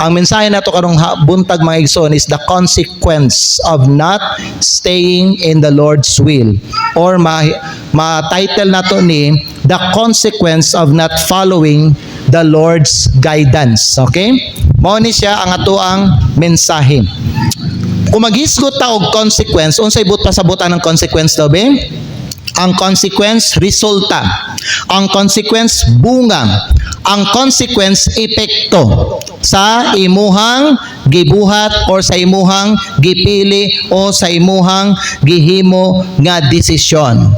Ang mensahe nato karong buntag mga igsoon is the consequence of not staying in the Lord's will, or ma-title nato ni the consequence of not following the Lord's guidance. Okay? Mao ni siya ang ato ang mensahe. Kung maghisgot ta og consequence, unsay but pasabutan ng consequence daw be? Ang consequence, resulta. Ang consequence, bunga. Ang consequence, epekto sa imuhang gibuhat or sa imuhang gipili o sa imuhang gihimo nga desisyon.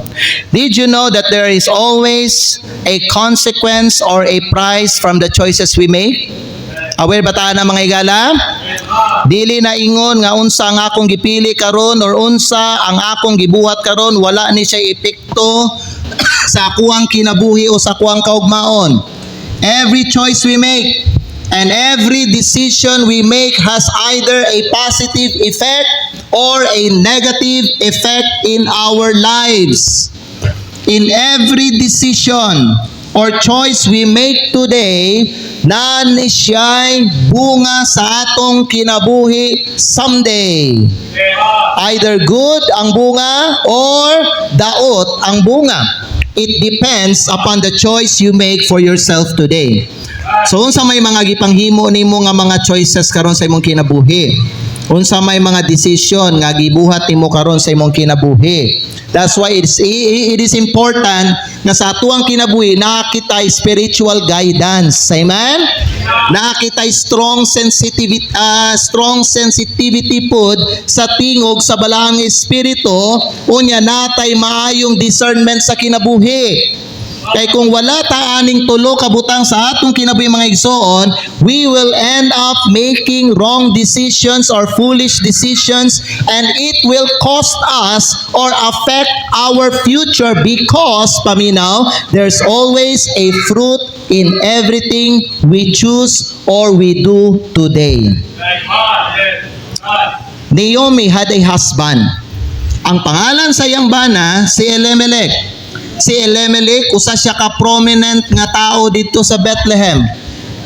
Did you know that there is always a consequence or a price from the choices we make? Aware ba ta na mga igala? Dili na ingon nga unsa ang akong gipili karon or unsa ang akong gibuhat karon, wala ni siya epekto sa akuang kinabuhi o sa akuang kaugmaon. Every choice we make and every decision we make has either a positive effect or a negative effect in our lives. In every decision or choice we make today, na ni siya'y bunga sa atong kinabuhi someday. Either good ang bunga or daot ang bunga. It depends upon the choice you make for yourself today. So unsa may mga gipanghimo nimo nga mga choices karon sa imong kinabuhi? Unsa may mga decision nga gibuhat nimo karon sa imong kinabuhi? That's why it is important na sa atuang kinabuhi nakita spiritual guidance. Amen? Nakita strong sensitivity pod sa tingog sa balahang espiritu, unya natay maayong discernment sa kinabuhi. Kay kung wala ta aning tulo kabutang sa atong kinabuhi mga igsoon, we will end up making wrong decisions or foolish decisions, and it will cost us or affect our future because, paminaw, there's always a fruit in everything we choose or we do today. Naomi had a husband. Ang pangalan sa iyang bana si Elimelech. Si Elimelech, usa siya ka prominent nga tao dito sa Bethlehem.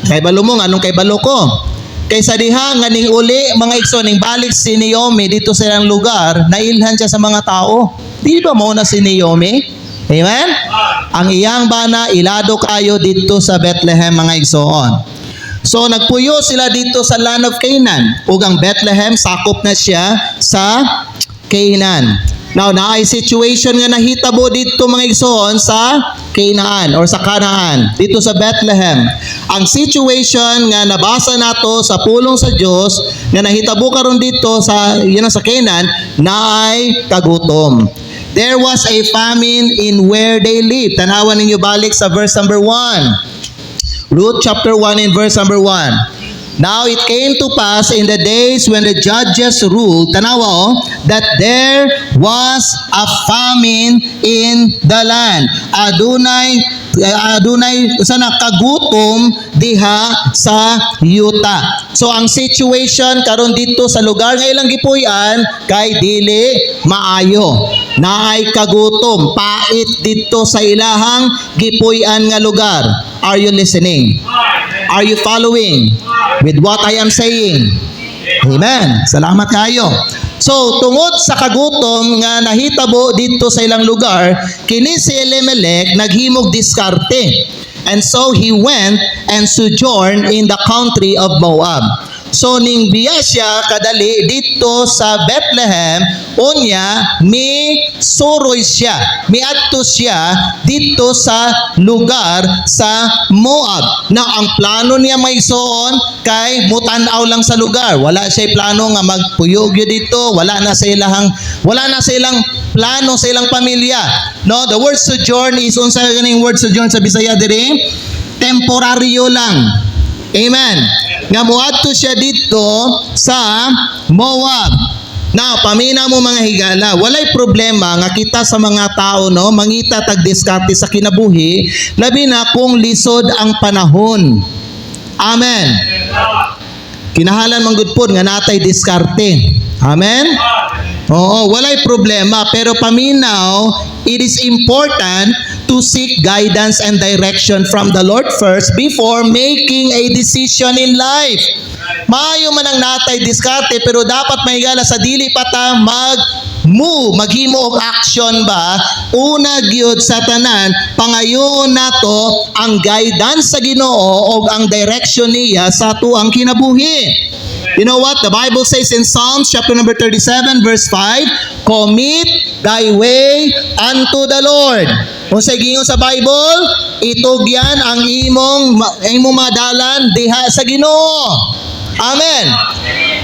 Kay balo mo, anong kay balo ko? Kaysa diha nga ning uli, mga igsoon, ning balik si Naomi dito sa ilang lugar, nailhan siya sa mga tao. Di ba mo na si Naomi? Amen? Ang iyang bana, ilado kayo dito sa Bethlehem, mga igsoon. So nagpuyo sila dito sa land of Canaan. Ug ang Bethlehem, sakop na siya sa Canaan. Now, naay situation nga nahitabo dito mga igsoon sa Canaan or sa Canaan, dito sa Bethlehem. Ang situation nga nabasa nato sa pulong sa Dios nga nahitabo karon dito sa sa Canaan, naay kagutom. There was a famine in where they lived. Tanawan ninyo balik sa verse number 1. Ruth chapter 1 and verse number 1. Now it came to pass in the days when the judges ruled, tanawa, that there was a famine in the land. Adunay sana kagutom diha sa yuta. So ang situation karon dito sa lugar nga ilang gipuy-an kay dili maayo. Naay kagutom, pait dito sa ilahang gipuy-an nga lugar. Are you listening? Are you following with what I am saying? Amen. Salamat kayo. So, tungod sa kagutom nga nahitabo dito sa ilang lugar, kini si Elimelech naghimog diskarte. And so he went and sojourned in the country of Moab. So ning biya siya kadali dito sa Bethlehem, unya mi suroy siya, miadto siya dito sa lugar sa Moab. Na ang plano niya may soon kay mutan-aw lang sa lugar. Wala siya plano nga magpuyogyo dito, wala na sa ilang plano sa ilang pamilya. No, the word sojourn is unsa ganing word sojourn sa Bisaya diri? Temporaryo lang. Amen. Nga muadto siya dito sa Moab. Now, pamina mo mga higala, walay problema nga kita sa mga tao no, mangita tag diskarte sa kinabuhi, labi na kung lisod ang panahon. Amen. Kinahalan man gud pod nga natay diskarte. Amen. Oo, walay problema, pero paminaw, it is important to seek guidance and direction from the Lord first before making a decision in life. Maayo man ang natay diskarte, pero dapat mahigala sa dili pa ta mag-move, maghimo og action ba? Una gyud sa tanan, pangayoon nato ang guidance sa Ginoo og ang direction niya sa tuang kinabuhi. You know what? The Bible says in Psalms chapter number 37 verse 5, commit thy way unto the Lord. Kung sa gingon sa Bible, itugyan ang imong mga dalan diha sa Ginoo. Amen.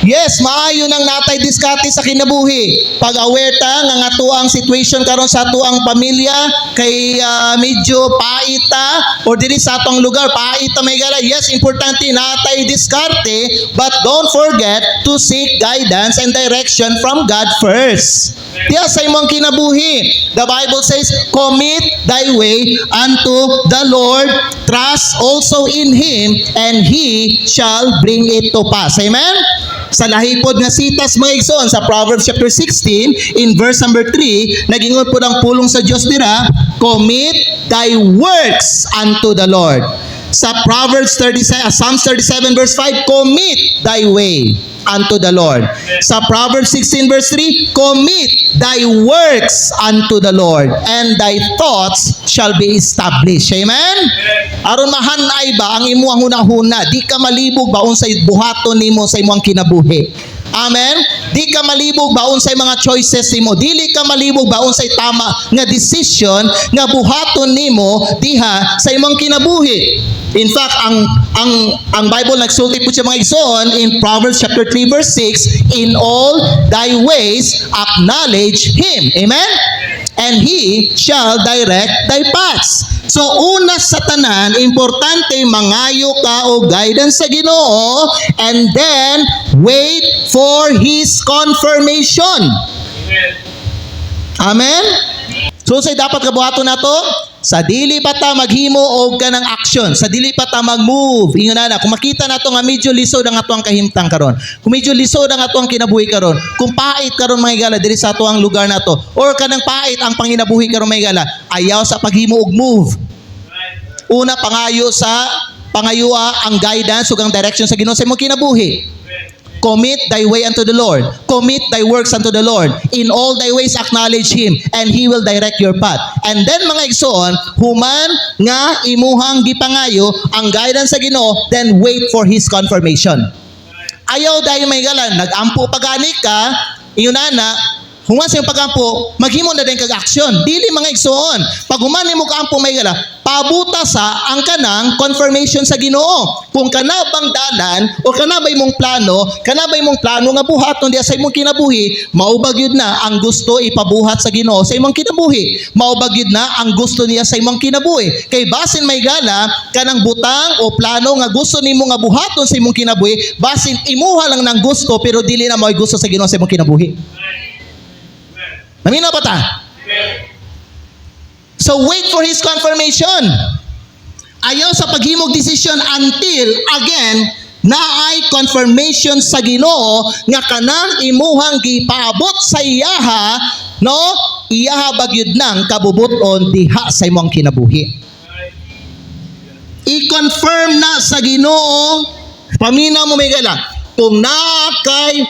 Yes, maayo nang natay diskarte sa kinabuhi. Pag aware ta nga ato ang situation karon sa ato ang pamilya kay medyo paita or diri sa atong lugar paita may gala. Yes, importante natay diskarte, but don't forget to seek guidance and direction from God first. Diya sa imong kinabuhi. The Bible says, commit thy way unto the Lord, trust also in Him, and He shall bring it to pass. Amen? Sa lahipod nga sitas mga igsoon sa Proverbs chapter 16 in verse number 3, nagingon po ang pulong sa Dios dira, commit thy works unto the Lord. Sa Psalms 37 verse 5, commit thy way unto the Lord. Sa Proverbs 16 verse 3, commit thy works unto the Lord, and thy thoughts shall be established. Amen? Aron mahanay ba ang imuang hunahuna, di ka malibog ba unsay buhaton nimo sa imong kinabuhi. Amen? Di ka malibog ba unsay mga choices nimo, dili ka malibog ba unsay tama nga decision nga buhaton nimo diha sa imong kinabuhi. In fact, ang Bible nagsulti po siya mga igsoon in Proverbs chapter 3 verse 6, in all thy ways acknowledge Him. Amen? And He shall direct thy paths. So una sa tanan, importante mangayo ka o guidance sa Ginoo, and then wait for His confirmation. Amen? So say dapat kabuhaton nato, sa dili pa ta maghimo og kanang action, sa dili pa ta mag-move. Ingon na, kung makita nato nga medyo lisod ang ato ang kahimtang karon, kung medyo lisod ang ato ang kinabuhi karon, kung pait karon mga higala diri sa ato ang lugar nato, or kanang pait ang panginabuhi karon mga higala, ayaw sa paghimo og move. Una, pangayua ang guidance ug ang direction sa Ginoo sa imong kinabuhi. Commit thy way unto the Lord. Commit thy works unto the Lord. In all thy ways acknowledge Him, and He will direct your path. And then mga igsoon, human nga imuhang gipangayo ang guidance sa Ginoo, then wait for His confirmation. Ayaw dahil may galan, nag-ampo pagani ka, iyon na, human sa iyong pagampo, maghimo na din kag-action. Dili mga igsoon. Pag human mo kaampo may gala, pabuta sa ang kanang confirmation sa Ginoo. Kung kanabang dalan o kanabay mong plano nga buhaton diya sa imong kinabuhi, maubag yun na ang gusto ipabuhat sa Ginoo sa imong kinabuhi. Maubag yun na ang gusto niya sa imong kinabuhi. Kay basin may gala kanang butang o plano nga gusto nimo nga buhaton sa imong kinabuhi, basin imuha lang ng gusto pero dili na mo'y gusto sa Ginoo sa imong kinabuhi. Naminaw pa ta? So wait for His confirmation. Ayaw sa paghimog decision until again naay confirmation sa Ginoo nga kanang imuhang gipaabot sa iyaha, no? Iyaha bagyud nang kabubuton diha sa imong kinabuhi. I-confirm na sa Ginoo, paminaw mo may gala, kung naa kay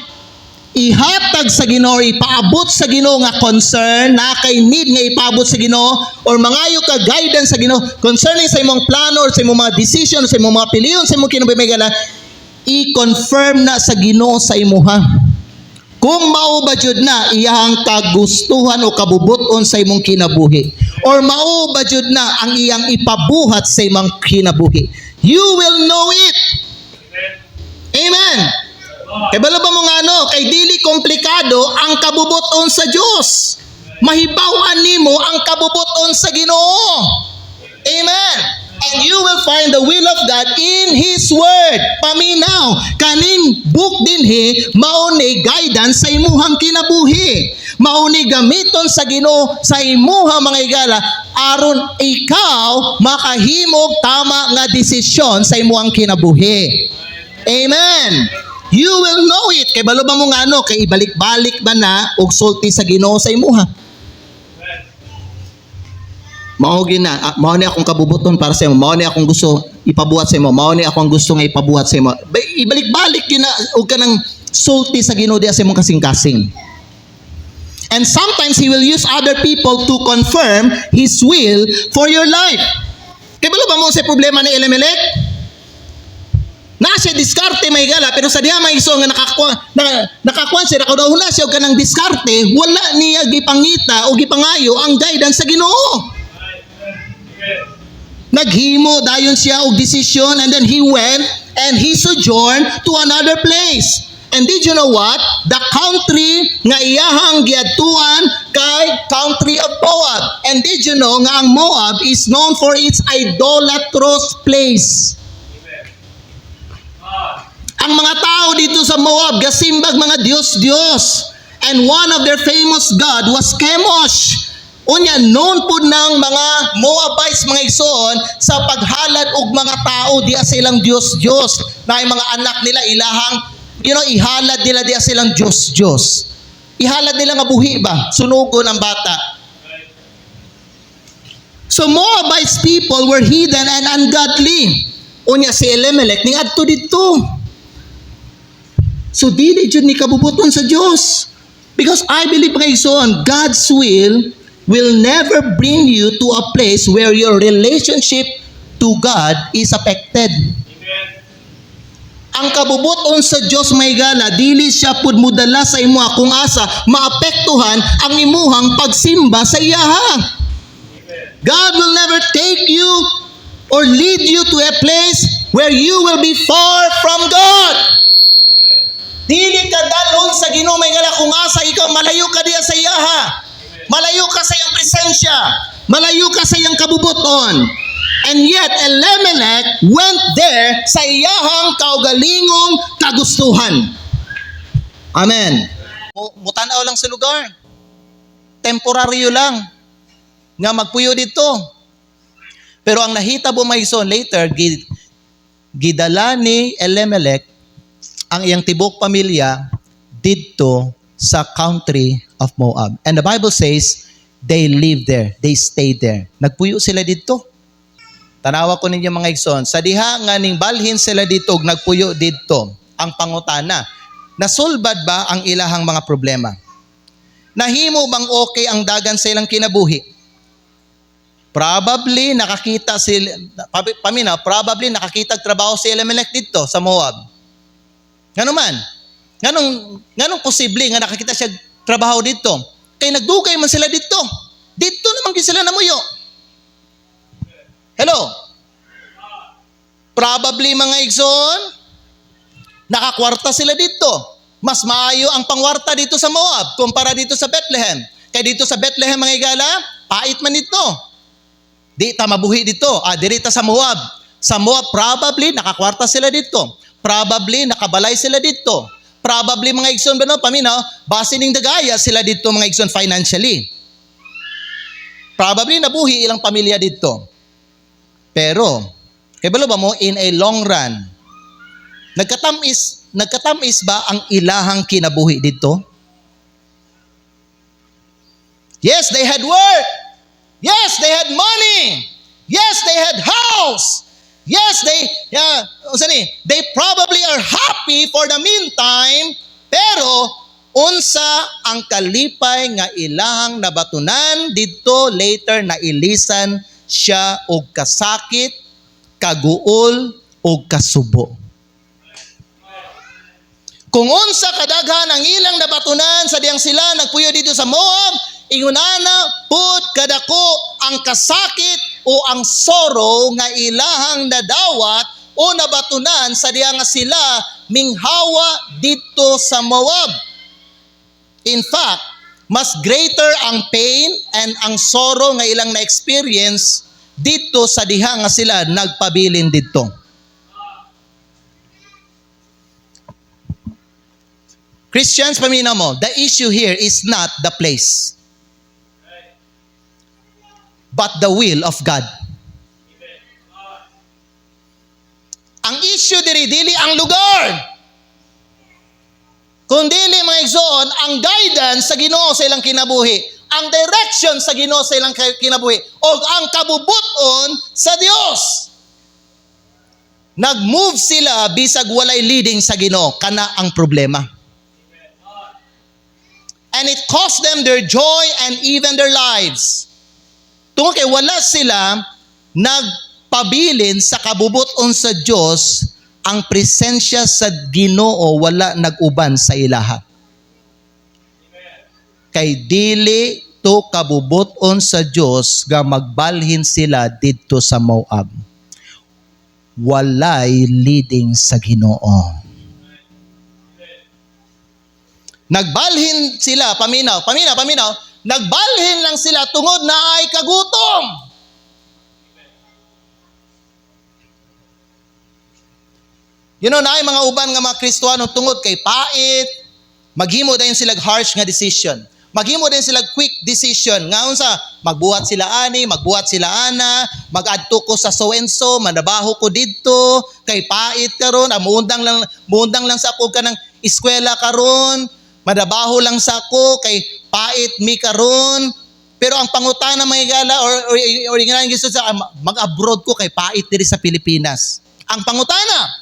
ihatag sa Ginoo, ipaabot sa Ginoo nga concern, na kay need nga ipaabot sa Ginoo, or mangayo ka guidance sa Ginoo concerning sa imong plano or sa imong mga decision, sa imong mga piliyon sa imong kinabuhi, i-confirm na sa Ginoo sa imuha. Kung mao ba jud na iyang kagustuhan o kabubuton sa imong kinabuhi, or mao ba jud na ang iyang ipabuhat sa imong kinabuhi, you will know it. Amen. Kay bala ba mo nga kay dili komplikado ang kabubuton sa Dios. Mahibaw-an nimo ang kabubuton sa Ginoo. Amen. And you will find the will of God in His Word. Paminaw, kaning book dinhi mao ni guidance sa imuhang kinabuhi. Mao ni gamiton sa Ginoo sa imuha mga higala aron ikaw makahimog tama nga desisyon sa imuhang kinabuhi. Amen. You will know it. Kay balo ba mo nga kay ibalik-balik ba na og sulti sa Ginoo sa imuha. Mao ni akong kabubuton para sa imo. Mao ni akong gusto ipabuhat sa imo. Mao ni ako ang gusto nga ipabuhat sa imo. Ibalik-balik yun na og kanang sulti sa Ginoo diha sa imong kasing-kasing. And sometimes He will use other people to confirm His will for your life. Kaya ba mo sa problema ni Elimelech? Nasa diskarte may gala, pero sa diha may iso nga nakakuan siya, nakadahula siya og kanang diskarte, wala niya gipangita o gipangayo ang guidance sa Ginoo. Naghimo dayon siya og desisyon, and then he went and he sojourned to another place. And did you know what? The country nga iyahang giadtuan kay country of Moab. And did you know nga ang Moab is known for its idolatrous place. Ang mga tao dito sa Moab, gasimbag mga Diyos-Diyos. And one of their famous god was Chemosh. Unya, known po ng mga Moabites, mga igsoon, sa paghalad og mga tao diya sa ilang Diyos-Diyos. Na yung mga anak nila, ilahang, ihalad nila diya sa ilang Diyos-Diyos. Ihalad nila nga buhi ba? Sunugon ang bata. So Moabites people were heathen and ungodly. Unya, si Elimelech, ning adto dito. So, dili jud ni kabubuton sa Dios. Because I believe, mga igsoon, God's will never bring you to a place where your relationship to God is affected. Amen. Ang kabubuton sa Dios may gala, dili siya pud mudala sa imo kung asa maapektuhan ang imuhang pagsimba sa iyaha. God will never take you or lead you to a place where you will be far from God. Dili ka dalhon sa Ginoo may gala kung asa ikaw malayo ka diya sa iyaha. Malayo ka sa iyang presensya. Malayo ka sa iyang kabubuton. And yet Elimelech went there sa iyahang kaugalingong kagustuhan. Amen. Mutanaw lang sa lugar. Temporaryo lang nga magpuyo dito. Pero ang nahitabo mga igsoon later, gidala ni Elimelech ang iyang tibok pamilya dito sa country of Moab. And the Bible says, they lived there. They stayed there. Nagpuyo sila dito. Tanawa ko ninyo mga igsoon, sa diha nga ning balhin sila dito, nagpuyo dito, ang pangutana, nasulbad ba ang ilahang mga problema? Nahimo bang okay ang dagan sa ilang kinabuhi? Probably nakakita probably nakakita trabaho si Elimelech dito sa Moab. Ngano man? Nganong posible nga nakakita siya trabaho dito? Kay nagdugay man sila dito. Dito naman sila namuyo. Hello? Probably mga igsoon, nakakwarta sila dito. Mas maayo ang pangwarta dito sa Moab kumpara dito sa Bethlehem. Kaya dito sa Bethlehem mga igala, pait man dito. Di ta mabuhi dito. Dirita sa Moab. Sa Moab probably nakakwarta sila dito. Probably nakabalay sila dito. Probably mga igsoon base ning dagaya sila dito mga igsoon financially. Probably nabuhi ilang pamilya dito. Pero kay balo ba mo in a long run, nagkatamis ba ang ilahang kinabuhi dito? Yes, they had work. Yes, they had money. Yes, they had house. Yes, they probably are happy for the meantime, pero unsa ang kalipay nga ilahang nabatunan dito later na ilisan siya og kasakit, kaguol og kasubo. Kung unsa kadaghan ang ilang nabatunan sa diyang sila nagpuyo dito sa Moab, ingunana pud kadako ang kasakit o ang sorrow nga ilahang nadawat o nabatunan sa diya nga sila minghawa dito sa Moab. In fact, mas greater ang pain and ang sorrow nga ilang na-experience dito sa diha nga sila nagpabilin dito. Christians, pamina mo, the issue here is not the place, but the will of God. Ang issue dili ang lugar. Kundi mga igsoon, ang guidance sa Ginoo sa ilang kinabuhi, ang direction sa Ginoo sa ilang kinabuhi, o ang kabubuton sa Dios. Nag-move sila bisag walay leading sa Ginoo, kana ang problema. And it cost them their joy and even their lives. Tungkol kay wala sila nagpabilin sa kabubuton sa Dios, ang presensya sa Ginoo wala nag-uban sa ilaha. Kay dili to kabubuton sa Dios nga magbalhin sila didto sa Moab. Walay leading sa Ginoo. Nagbalhin sila, paminaw. Nagbalhin lang sila tungod na ay kagutom. Na ay mga uban nga mga Kristiyano tungod kay pait, maghimo dayon sila harsh nga decision. Maghimo din sila quick decision. Nga unsa, magbuhat sila ani, magbuhat sila ana, mag-adto ko sa so and so, manabaho ko didto, kay pait karon, muundang lang sa ako kanang eskwela karon, madabaho lang sa ako, kay pait mi karon. Pero ang pangutana mga igala, or nga gusto sa mag-abroad ko, kay pait diri sa Pilipinas. Ang pangutana,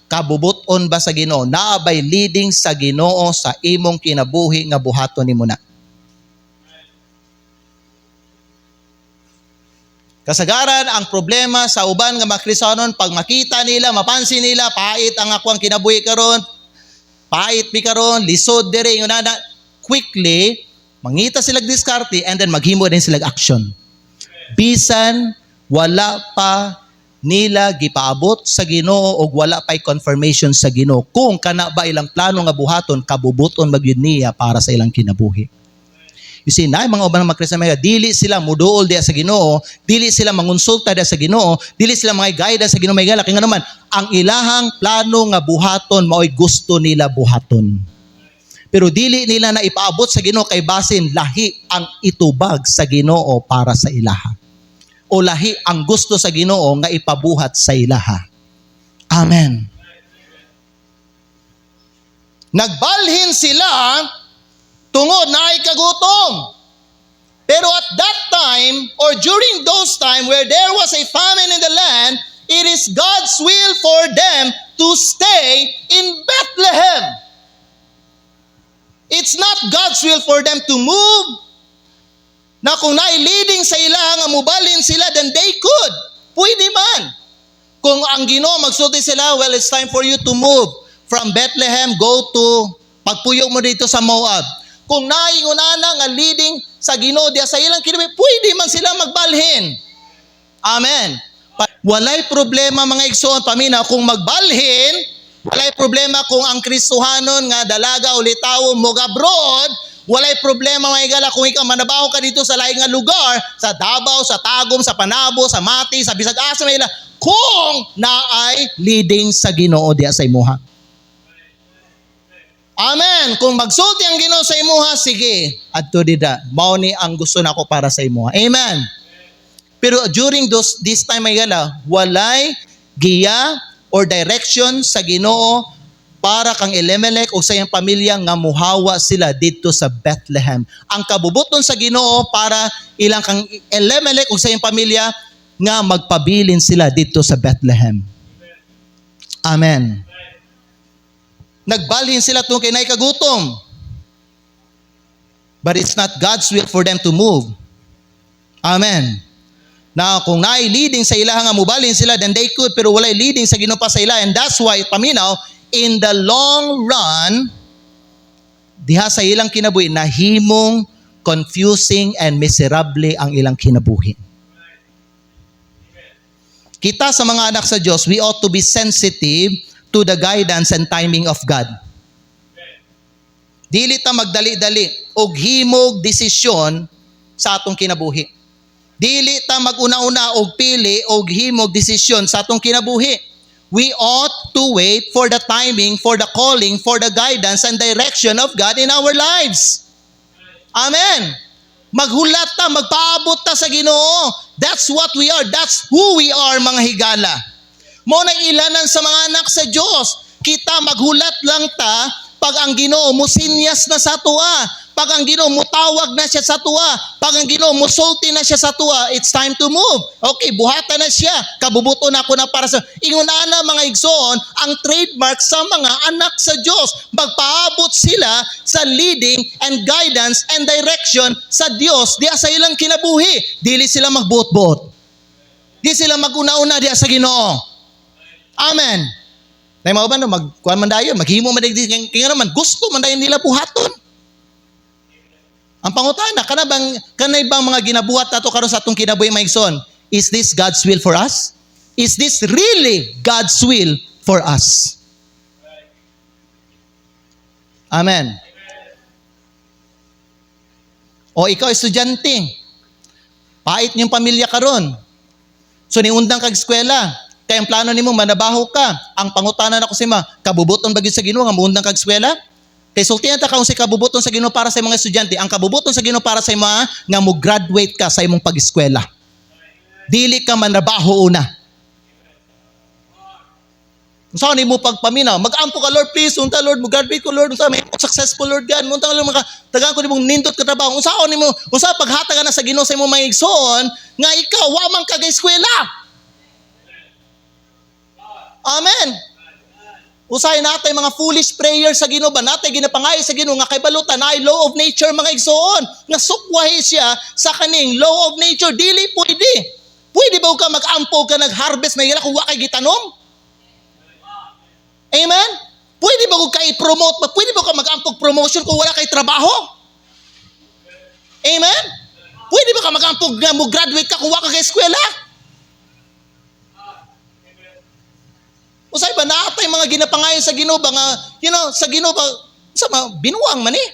kabubuton ba sa Ginoo? Naabay leading sa Ginoo sa imong kinabuhi nga buhaton nimo na. Kasagaran ang problema sa uban nga mga Kristiyanon, pag makita nila, mapansin nila, pait ang akong kinabuhi karon, pait mi karon, lisod diri na quickly mangita sila diskarte and then maghimo din sila action. Bisan wala pa nila gipaabot sa Ginoo og wala pay confirmation sa Ginoo kung kana ba ilang plano nga buhaton kabubuton magyud niya para sa ilang kinabuhi. You see, na mga uban nga Kristiyano, dili sila muduol diya sa Ginoo, dili sila mangonsulta diya sa Ginoo, dili sila mga guide sa Ginoo may gala kay nga naman ang ilahang plano nga buhaton mao'y gusto nila buhaton. Pero dili nila na ipaabot sa Ginoo kay basin lahi ang itubag sa Ginoo para sa ilaha. O lahi ang gusto sa Ginoo nga ipabuhat sa ilaha. Amen. Nagbalhin sila tungod na ay kagutom. Pero at that time, or during those time where there was a famine in the land, it is God's will for them to stay in Bethlehem. It's not God's will for them to move. Na kung nailiding sa ilaha nga mubalhin sila, then they could. Pwede man. Kung ang Ginoo magsulti sila, well, it's time for you to move from Bethlehem, go to, pagpuyo mo dito sa Moab. Kung naingunana nga leading sa Ginoo diya sa ilang kinabuhi, pwede man sila magbalhin. Amen. Walay problema mga igsoon, paminaw, kung magbalhin, walay problema kung ang Kristohanon nga dalaga o litawo mo abroad, walay problema mga igala kung ikaw manabaho ka dito sa laing nga lugar, sa Davao, sa Tagum, sa Panabo, sa Mati, sa bisag asa may ila, kung naay leading sa Ginoo diya sa imuha. Amen. Kung magsulti ang Ginoo sa imuha, sige, adto dida. Mao ni ang gusto nako para sa imuha. Amen. Pero during this time mga igala, walay giya or direction sa Ginoo para kang Elimelech o sa iyang pamilya nga muhawa sila dito sa Bethlehem. Ang kabubuton sa Ginoo para ilang kang Elimelech o sa iyang pamilya nga magpabilin sila dito sa Bethlehem. Amen. Nagbalhin sila tungkol kay naay kagutom. But it's not God's will for them to move. Amen. Now, kung naay leading sa ilaha nga mubalhin sila, then they could, pero walay leading sa Ginoo pa sa ilaha. And that's why, paminaw, in the long run, diha sa ilang kinabuhi, nahimong confusing and miserable ang ilang kinabuhi. Kita sa mga anak sa Diyos, we ought to be sensitive to the guidance and timing of God. Dili ta magdali-dali og himog desisyon sa atong kinabuhi. Dili ta maguna-una og pili og himog desisyon sa atong kinabuhi. We ought to wait for the timing, for the calling, for the guidance and direction of God in our lives. Amen. Maghulat ta, magpaabot ta sa Ginoo. That's what we are. That's who we are, mga higala. Mo na ilanan sa mga anak sa Diyos. Kita maghulat lang ta pag ang Ginoo musinyas na sa tuwa. Pag ang Ginoo mutawag na siya sa tuwa, pag ang Ginoo musulti na siya sa tuwa, it's time to move. Okay, buhatan na siya. Kabubuto na ako na para sa... Inguna na mga igsoon, ang trademark sa mga anak sa Diyos. Magpaabot sila sa leading and guidance and direction sa Diyos. Diya sa ilang kinabuhi. Dili sila magbuot-buot. Di sila mag-una-una diya sa Ginoo. Amen. Nay mao ba no magkuan man dayon, maghimo man dayon kaya naman gusto man dayon nila buhaton. Ang pangutana kanay bang mga ginabuhat nato karon sa atong kinabuhi maigsoon? Is this God's will for us? Is this really God's will for us? Amen. O ikaw estudyante, pait niyong pamilya karon. So niundang kag eskwela, kaya ang plano nimo manabaho ka. Ang pangutana nako si ma, kabubuton ba gyud sa Ginoo nga muundang kag eskwela? Kay sultihan ta kaung si kabubuton sa Ginoo para sa mga estudyante, ang kabubuton sa Ginoo para sa mga nga mo graduate ka sa imong pag-eskwela. Dili ka manabaho una. Unsa ni mo pagpaminaw? Mag-ampo ka Lord please, unta Lord, mo graduate ko Lord, unta may successful Lord gan, unta Lord maka tagaan ko nimong nindot ka trabaho. Unsa nimo? Unsa paghatagan na sa Ginoo sa imong mga igsoon nga ikaw wa man ka eskwela. Amen. Usahay natay mga foolish prayers sa Ginoo ba natay ginapangay sa Ginoo nga kay balutan ay law of nature mga igsoon nga sukwahi siya sa kaning law of nature dili pwede. Pwede ba ka mag-ampo ka nag-harvest na ila kung wa kay gitanom? Amen? Pwede ba ka i-promote? Pwede ba ka mag-ampog promotion kung wala kay trabaho? Amen? Pwede ba ka mag-ampog na mo graduate ka kung wala kay eskwela? Usay ba naatay mga ginapangayon sa Ginoo ba nga, sa Ginoo ba sa binuang man eh.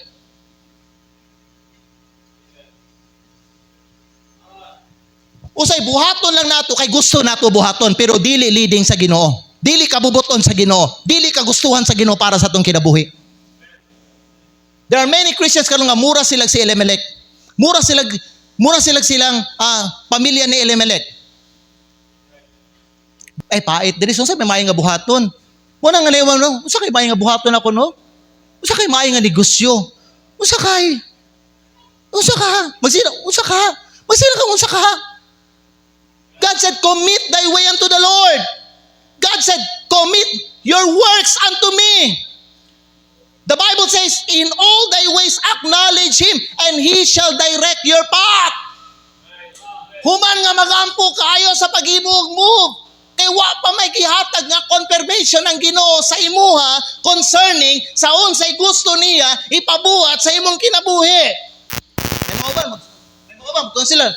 Usay buhaton lang nato kay gusto nato buhaton pero dili leading sa Ginoo. Dili kabubuton sa Ginoo. Dili kagustuhan sa Ginoo para sa atong kinabuhi. There are many Christians karon nga mura sila si Elimelech. Mura sila silang pamilya ni Elimelech. Ay pait diri so sa may maayong nga buhaton. Wala nga lewan no. Unsa kay maayong nga buhaton ako no? Unsa kay maayong nga negosyo? Unsa ka? Unsa ka? God said, commit thy way unto the Lord. God said, commit your works unto me. The Bible says, in all thy ways acknowledge Him, and He shall direct your path. Human nga magampo kayo sa pag-imog-move. Kay wa pa may gihatag nga confirmation ang Ginoo sa imuha concerning sa unsay gusto niya ipabuhat sa imong kinabuhi. Kung sila,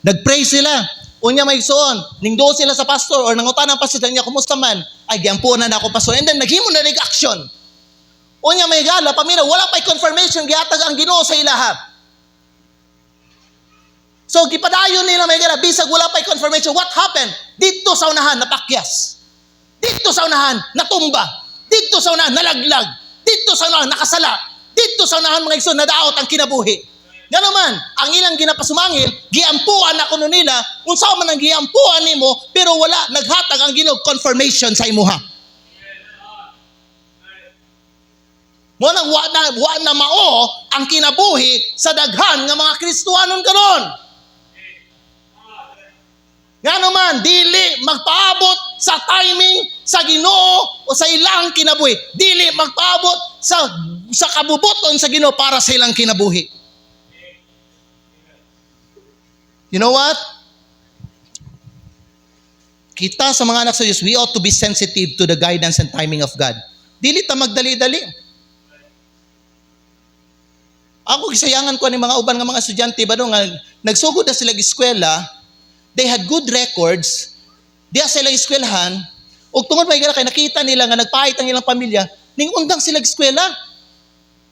nag-pray sila, unya may igsoon, ningdo sila sa pastor or nangutan ang pastor niya, kumusta man? Ay, giampuan na ako pastor. And then, naghimo na nag-action. Unya may gala, pamina, wala pa'y confirmation, gihatag ang Ginoo sa ilaha. So, gipadayon nila may gala, bisag wala pa'y confirmation. What happened? Dito sa unahan, napakyas. Dito sa unahan, natumba. Dito sa unahan, nalaglag. Dito sa unahan, nakasala. Dito sa unahan, mga igsoon, nadaot ang kinabuhi. Nga naman, ang ilang ginapasumangil, giampuan ako nun nila, kung saan man ang giampuan nimo, pero wala, naghatag ang Ginoo confirmation sa imuha. Mo nang wa na mao ang kinabuhi sa daghan nga mga Kristohanon karon. Nga naman, dili magpaabot sa timing sa Ginoo o sa ilang kinabuhi. Dili magpaabot sa kabubuton sa Ginoo para sa ilang kinabuhi. You know what? Kita sa mga anak sa Diyos, we ought to be sensitive to the guidance and timing of God. Dili ta magdali-dali. Ako gisayangan ko ni mga uban nga mga estudyante ba nga nagsugod na sila eskwela, they had good records, diya sila eskwelahan, ug tungod may gara kay nakita nila nga nagpahit ang ilang pamilya, ning undang sila eskwela.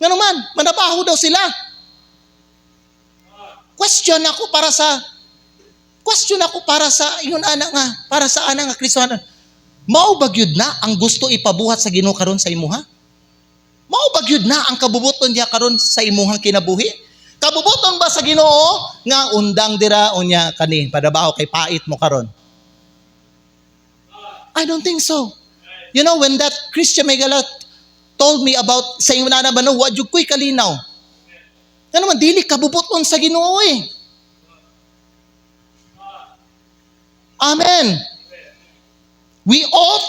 Nga naman, manabaho daw sila. Question ako para sa ingon ana nga, para sa ana nga Kristohanon. Mao ba gyud na ang gusto ipabuhat sa Ginoo karon sa imuha? Mao ba gyud na ang kabubuton diha karon sa imuhang kinabuhi? Kabubuton ba sa Ginoo nga undang dira unya kani padabaho kay pait mo karon? I don't think so. You know, when that Christian Megala told me about sa ingon ana ba no, wa jud ko'y kalinaw. Nga naman, dili kabubuton sa Ginoo eh. Amen. We ought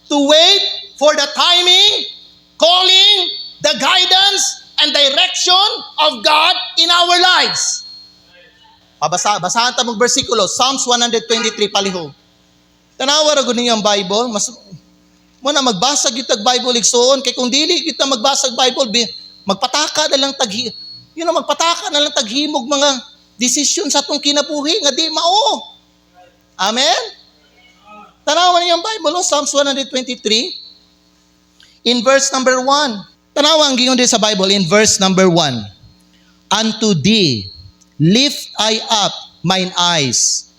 to wait for the timing, calling, the guidance, and direction of God in our lives. Basahan ta mong bersikulo, Psalms 123 palihog. Tanawa ra gud ninyo ang Bible, mas mo na magbasa gyud tag Bible igsoon kay kung dili kita magbasa og Bible, magpataka na lang magpataka na lang taghimog mga desisyon sa atong kinabuhi nga di mao. Amen? Tanawa niyo ang Bible, Psalms 123 in verse number 1. Tanawa ang gingon din sa Bible in verse number 1. Unto thee lift I up mine eyes,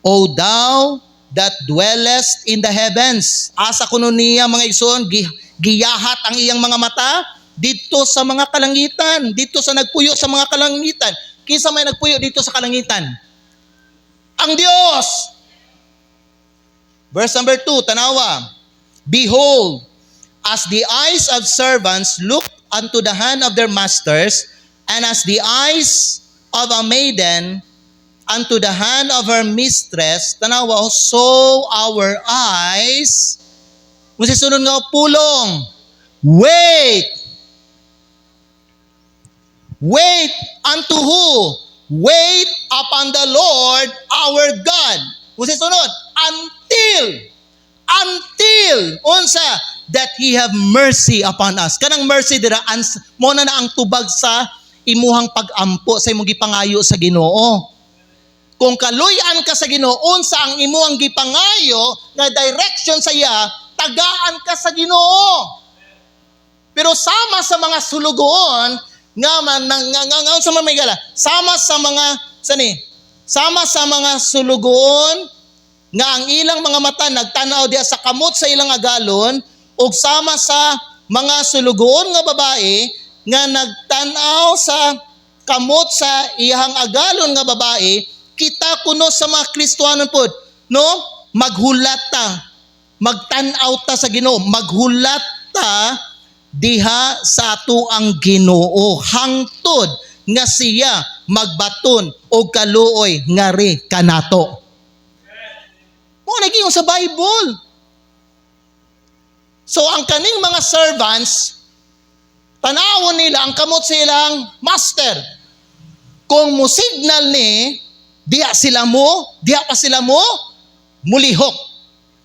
O thou that dwellest in the heavens. Asa kuno niya mga igsoon, giyahat ang iyang mga mata dito sa mga kalangitan, dito sa nagpuyo sa mga kalangitan. Kinsa may nagpuyo dito sa kalangitan? Ang Dios. Verse number 2, tanawa. Behold, as the eyes of servants look unto the hand of their masters, and as the eyes of a maiden unto the hand of her mistress, tanawa, so our eyes, musisunod nga pulong, wait unto who? Wait upon the Lord our God. Musisunod, until unsa that He have mercy upon us. Kanang mercy dira mo na ang tubag sa imuhang pag-ampo sa imong gipangayo sa Ginoo. Kung kaluy-an ka sa Ginoo, unsa ang imuhang gipangayo nga direction sa iya, tagaan ka sa Ginoo. Pero sama sa mga sulugoon nga sa mga may gala, sama sa mga sulugoon nga ang ilang mga mata nagtanaw diya sa kamot sa ilang agalon, ug sama sa mga sulugoon nga babae nga nagtanaw sa kamot sa iyang agalon nga babae, kita kuno sa mga Kristiyanon pod, no? Maghulat ta, magtanaw ta sa Ginoo, maghulat ta diha sa ato ang Ginoo hangtod nga siya magbaton og kaluoy ngari kanato. Mo naging sa Bible. So ang kaning mga servants, tanawon nila ang kamot sa ilang master. Kung mo signal ni diya pa sila mo mulihok.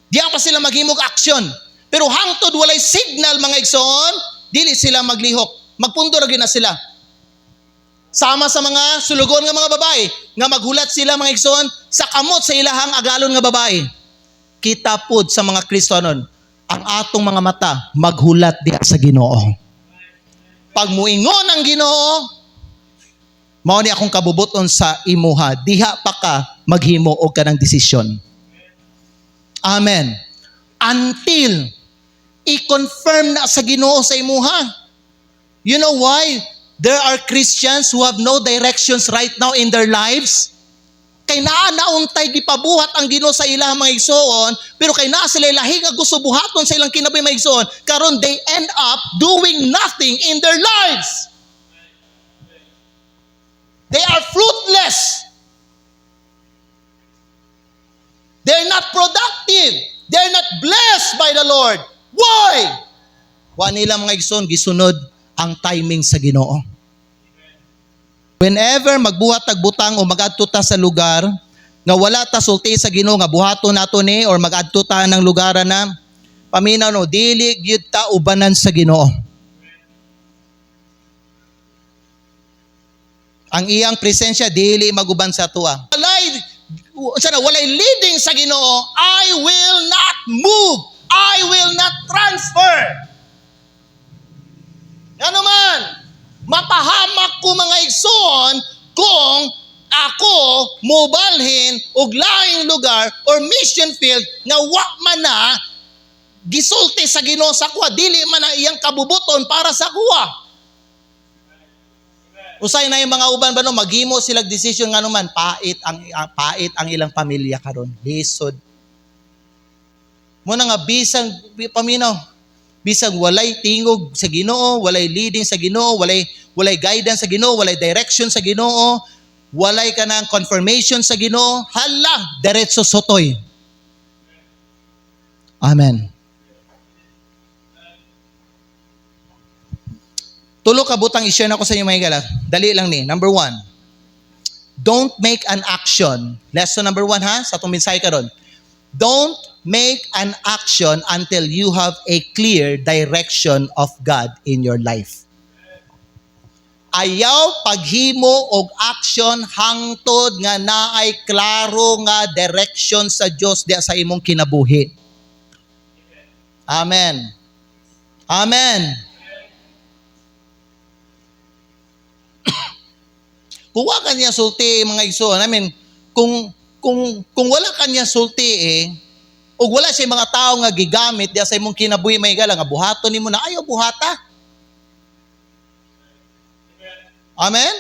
Diya pa sila maghimog aksyon. Pero hangtod walay signal mga igsoon, dili sila maglihok. Magpundo ra gyud na sila. Sama sa mga sulugon nga mga babae, nga maghulat sila mga igsoon sa kamot sa ilahang agalon nga babae. Kita pod sa mga Kristiyanon, ang atong mga mata maghulat diha sa Ginoo. Pag muingon ang Ginoo, mao ni akong kabubuton sa imuha, diha pa ka maghimo og kanang desisyon. Amen. Until i-confirm na sa Ginoo sa imuha. You know why there are Christians who have no directions right now in their lives? Kay naa nauntay gipabuhat ang Ginoo sa ilang mga igsoon, pero kay naa sila lahing nga gusto buhaton sa ilang kinabuhi mga igsoon, karon they end up doing nothing in their lives. They are fruitless. They're not productive. They're not blessed by the Lord. Why? Wa nila mga igsoon gisunod ang timing sa Ginoo. Whenever magbuhat tag butang o magadto ta sa lugar nga wala ta sulti sa Ginoo nga buhaton nato ni or magadto ta ng lugaran na, paminaw no, dili gyud ta ubanan sa Ginoo. Ang iyang presensya dili maguban sa tuwa. Walay leading sa Ginoo, I will not move. I will not transfer. Ano man, mapahamak ko mga igsoon kung ako mobalhin og laing lugar or mission field nga wa man na gisulti sa Ginoo sa kuha, dili man na iyang kabubuton para sa kuha. Usay na yung mga uban ba no, maghimo sila decision nga naman, pait ang ilang pamilya karon. Lisod. Mo na nga bisang paminaw, bisag walay tingog sa Ginoo, walay leading sa Ginoo, walay guidance sa Ginoo, walay direction sa Ginoo, walay ka ng confirmation sa Ginoo, hala, diretso sotoy. Amen. Tulo ka butang i-share na ko sa inyo mga higala. Dali lang ni. Number 1, don't make an action. Lesson number 1 ha, sa itong mensahe ka ron. Don't make an action until you have a clear direction of God in your life. Ayaw paghimo og action hangtod nga naay klaro nga direction sa Dios diya sa imong kinabuhi. Amen. Amen. Kung wala kanya sulti mga igsoon, I mean, kung wala kanya sulti o wala siya mga tao nga gigamit diya sa imong kinabuhi may higala nga buhaton nimo na ayaw buhata. Amen?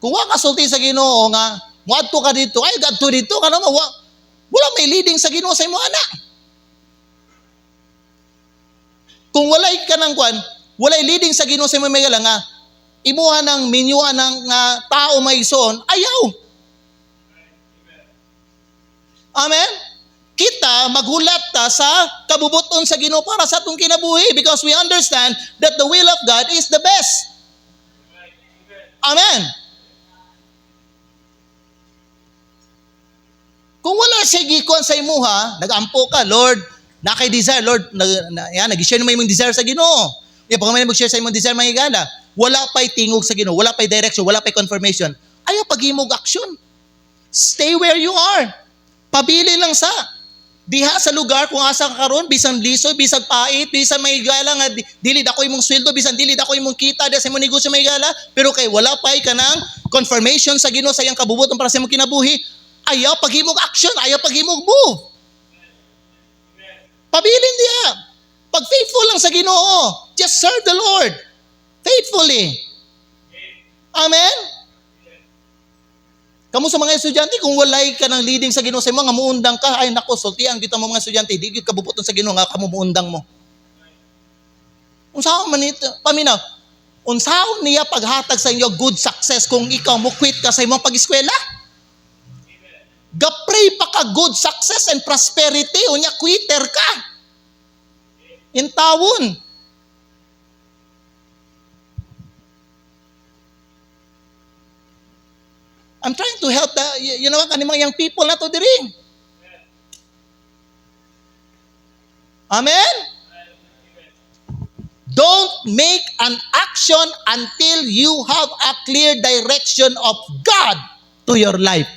Kung wala ka sulti sa Ginoo nga muadto ka dito, ay gadto dito kana wala may leading sa Ginoo sa imong anak. Kung walay ka nang kwan, walay leading sa Ginoo sa imong higala nga imuha ng minyuan ng tao may igsoon, ayaw. Amen? Kita, maghulat ta sa kabubuton sa Ginoo para sa atong kinabuhi because we understand that the will of God is the best. Amen? Kung wala siya gikuan sa imuha, nag-ampo ka, Lord, nakay desire, Lord, nag-share mo yung desire sa Ginoo. Pag may mag-share sa imong desire, mga higala, wala pa'y tingog sa Ginoo, wala pa'y direction, wala pa'y confirmation. Ayaw paghimog action. Stay where you are. Pabili lang sa diha sa lugar kung asa ka karon, bisan liso, bisan pait, bisan may higala nga dili dako imong sweldo, bisan dili dako imong kita diha sa imong negosyo may higala, pero kay wala pa'y kanang confirmation sa Ginoo sa iyang kabubuton para sa imong kinabuhi. Ayaw paghimog action, ayaw paghimog move. Pabilin diha. Pag faithful lang sa Ginoo, just serve the Lord faithfully. Amen? Kamu sa mga estudyante, kung walay ka ng leading sa Ginoo sa imo, nga muundang ka, ay nako, sultihan kita mo mga estudyante, di gyud kabubuton sa Ginoo nga kamo muundang mo. Unsaon man ito, paminaw, unsaon niya paghatag sa inyo good success kung ikaw mo quit ka sa imong pag-eskwela? Gapray pa ka good success and prosperity, unya quitter ka. Intawon. I'm trying to help kanimang young people na to diri. Amen? Don't make an action until you have a clear direction of God to your life.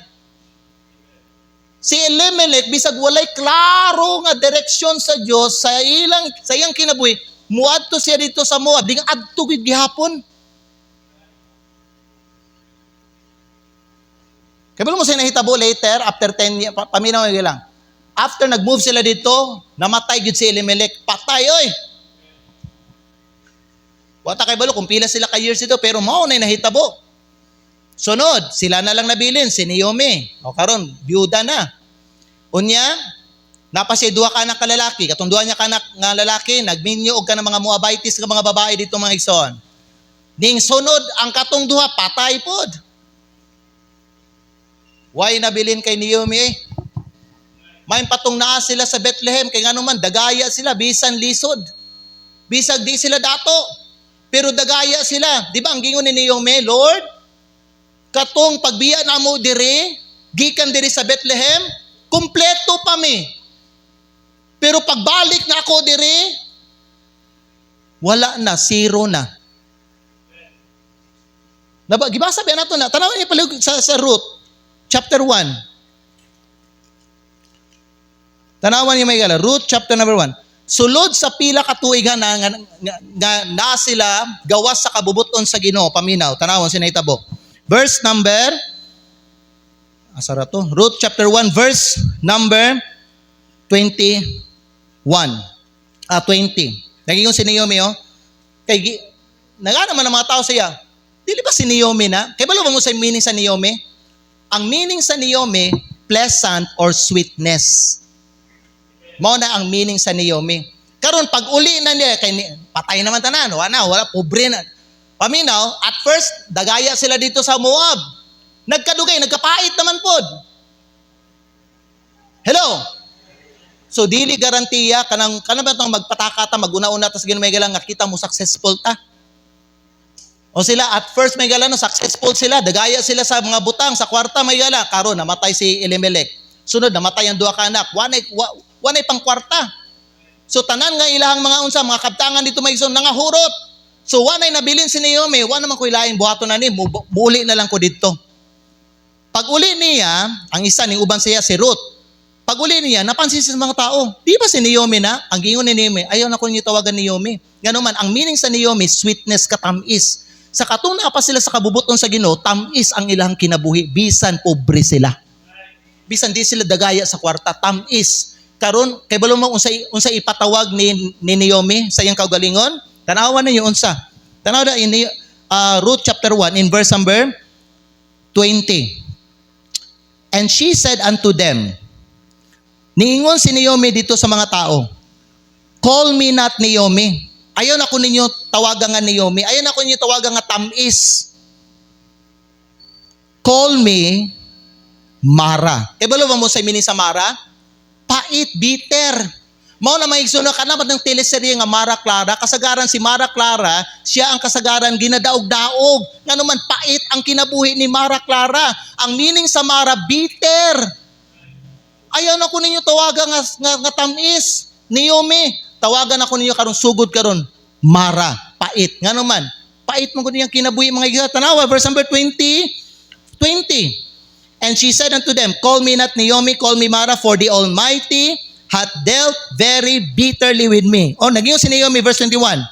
Si Elimelech, bisag walay klaro nga direksyon sa Dios sa iyang kinabuhi, muadto siya dito sa Moab, ding adto gid gihapon. Kabalo mo siya nahitabo later, after 10 years, paminaw lang. After nag-move sila dito, namatay gid si Elimelech, patay oy. Wata kay balo kung pila sila ka years dito, pero mao na nahitabo. Sunod, sila na lang nabilin, si Naomi. O karon, byuda na. Unya, napasya duha ka anak ka lalaki. Katong duha niya ka anak nga lalaki, nagminyo og ka ng mga Moabites nga mga babae dito mga igsoon. Ning sunod, ang katong duha, patay pod. Why nabilin kay Naomi? May patong naa sila sa Bethlehem, kay ngano man, dagaya sila, bisan lisod. Bisag di sila dato. Pero dagaya sila. Di ba ang gingon ni Naomi, Lord, katong pagbiya na mo diri, gikan diri sa Bethlehem, kumpleto pa mi. Pero pagbalik na ako diri, wala na, zero na. Gibasa ba nato na? Tanawan niyo pala sa Ruth, chapter 1. Tanawan niyo may gala, Ruth chapter number 1. Sulod sa pila ka tuigan na sila gawas sa kabubuton sa Ginoo, paminaw. Tanawan sinahitabo. Verse number, Ruth chapter 1, verse number 21. 20. Naging si Naomi, nagana man ang mga tao siya. Dili ba si Naomi na? Kaya ba mo sa meaning sa Naomi? Ang meaning sa Naomi, pleasant or sweetness. Mao na ang meaning sa Naomi. Karon pag uli na niya, kay patay naman tanan, wala, pobre na. Paminaw, at first, dagaya sila dito sa Moab. Nagkadugay, nagkapait naman pod. Hello? So, dili garantiya, kanang ba itong magpatakata, maguna-una, tas may galang, nakita mo, successful ta. O sila, at first may galang, successful sila, dagaya sila sa mga butang, sa kwarta, may galang. Karon, namatay si Elimelech. Sunod, namatay ang duha ka anak. Wanay pang kwarta. So, tanan nga ilahang mga unsa, mga kabtangan dito may ison, nangahurot. So, wanay nabilin si Naomi, wala naman ko ilahin, buhato na ni, muli na lang ko dito. Pag uli niya, ang isa ning uban siya, si Ruth. Pag uli niya, napansin sa mga tao, di ba si Naomi na? Ang gingon ni Naomi, ayaw na ko niyo tawagan ni Naomi. Ganun man, ang meaning sa Naomi, sweetness, katamis. Sa katuna pa sila sa kabubuton sa Ginoo, tamis ang ilang kinabuhi, bisan pobre sila. Bisan di sila dagaya sa kwarta, tamis. Karon kay balo mo unsa ipatawag ni Naomi sa iyang kaugalingon? Tanawan ninyo unsa. Tanaw da in Ruth chapter 1 in verse number 20. And she said unto them, niingon si Naomi dito sa mga tao, call me not Naomi. Ayaw na ko ninyo tawagan nga Naomi. Ayaw na ko ninyo tawagan nga tamis. Call me Mara. Kaya balo mo sa meaning sa Mara? Pait, bitter. Mao na maigsuno kanabat ng teleserye nga Mara Clara, kasagaran si Mara Clara, siya ang kasagaran ginadaog-daog. Ngano man pait ang kinabuhi ni Mara Clara. Ang meaning sa Mara, bitter. Ayaw na ko ninyo tawagan nga tamis. Naomi, tawagan ako ninyo karon sugod karon Mara, pait. Ngano man, pait mo ko niyang kinabuhi mga igsoon. Tanawa verse number 20. And she said unto them, call me not Naomi, call me Mara, for the Almighty hath dealt very bitterly with me. O, naging si Naomi, verse 21.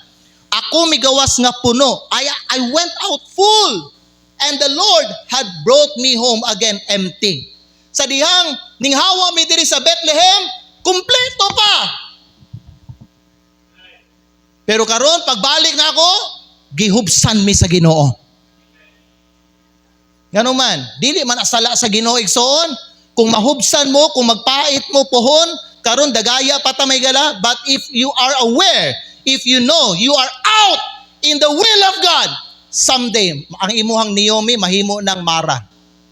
Ako migawas nga puno. I went out full, and the Lord had brought me home again empty. Sa dihang, ninghawa mi diri sa Bethlehem, kumpleto pa. Pero karon pagbalik na ako, gihubsan mi sa Ginoo. Ngano man, dili man asala sa Ginoo igsoon, kung mahubsan mo, kung magpait mo pohon, karon dagaya pata may gala, but if you are aware, if you know you are out in the will of God, someday ang imuhang Naomi mahimo ng Mara,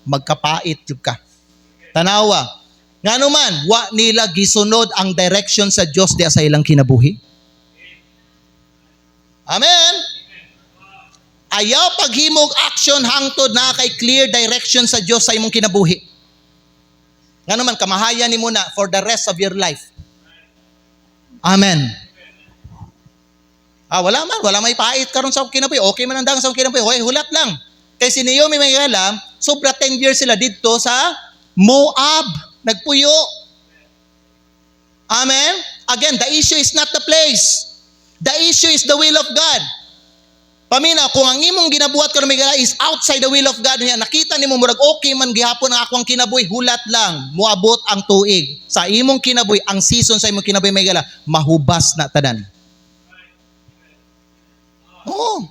magkapait jud ka. Tanawa, ngano man wa nila gisunod ang direction sa Dios diya sa ilang kinabuhi. Amen. Ayaw paghimog action hangtod na kay clear direction sa Dios sa imong kinabuhi. Ngano man kamahayan nimo na for the rest of your life. Amen. Wala may pait karon sa kinabuhi. Okay man ang dang sa kinabuhi. Hoy, hulat lang. Kay si Naomi may alam, sobra 10 years sila dito sa Moab, nagpuyo. Amen. Again, the issue is not the place. The issue is the will of God. Pamina, kung ang imong ginabuhat karon mga is outside the will of God niya, nakita nimo murag okay man gihapon ang akong kinabuhi, hulat lang, moabot ang tuig. Sa imong kinabuhi, ang season sa imong kinabuhi may gala, mahubas na tanan. Oo.